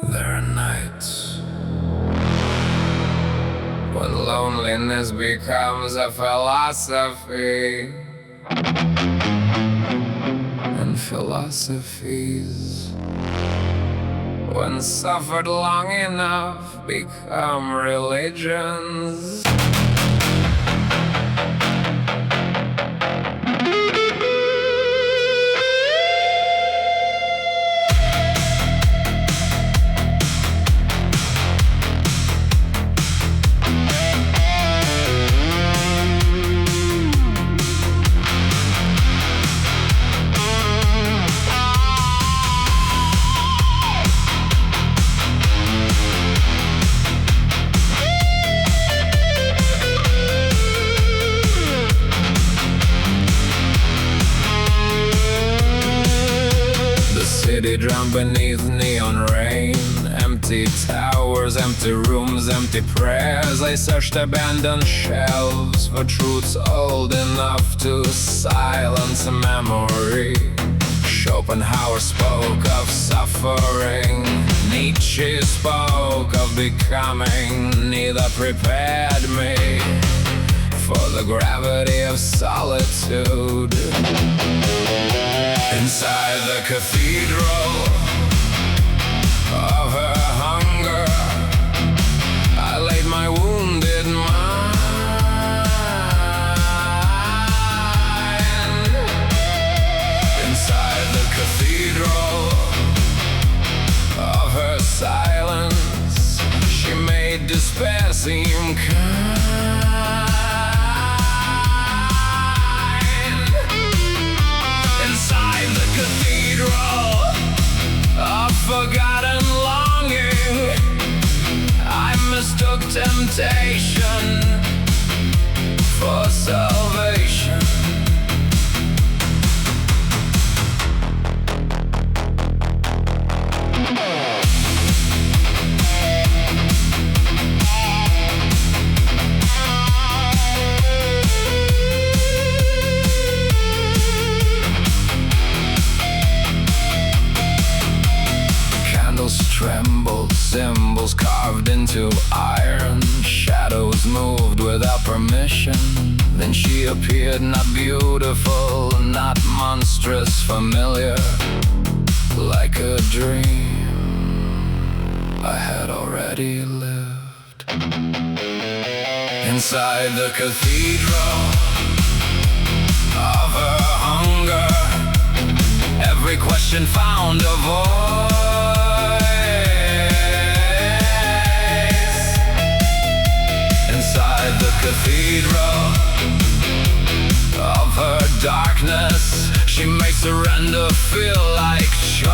There are nights when loneliness becomes a philosophy, and philosophies, when suffered long enough, become religions. City drowned beneath neon rain. Empty towers, empty rooms, empty prayers. I searched abandoned shelves for truths old enough to silence a memory. Schopenhauer spoke of suffering. Nietzsche spoke of becoming. Neither prepared me for the gravity of solitude. Inside the cathedral of her hunger, I laid my wounded mind. Inside the cathedral of her silence, she made despair seem kind. Inside the cathedral of forgotten longing, I mistook temptation for salvation. Trembled, symbols carved into iron. Shadows moved without permission. Then she appeared, not beautiful, not monstrous, familiar, like a dream I had already lived. Inside the cathedral of her hunger, every question found a voice. Inside the cathedral of her darkness, she made surrender feel like choice.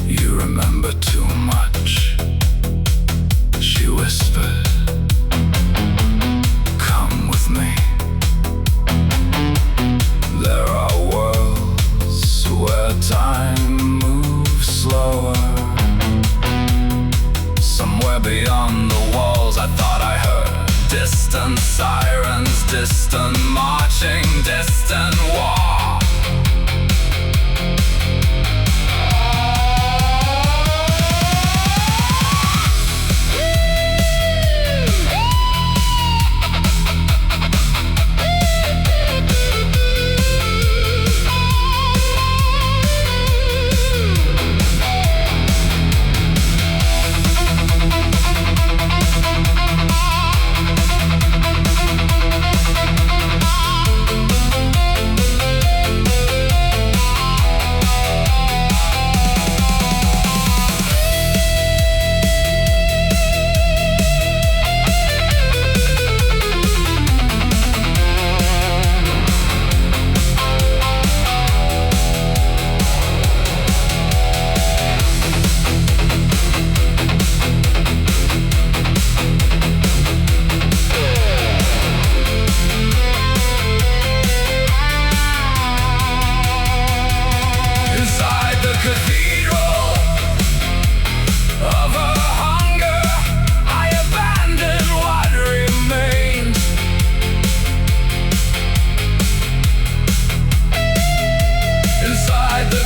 You remember too much, she whispered. Come with me. There are worlds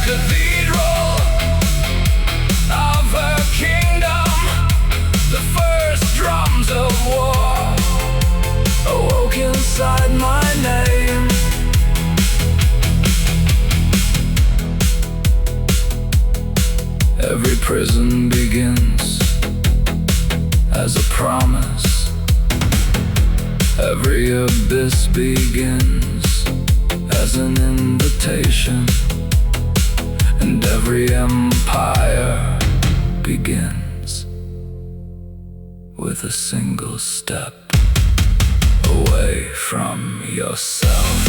cathedral of her kingdom. The first drums of war awoke inside my name. Every prison begins as a promise. Every abyss begins as an invitation. And every empire begins with a single step away from yourself.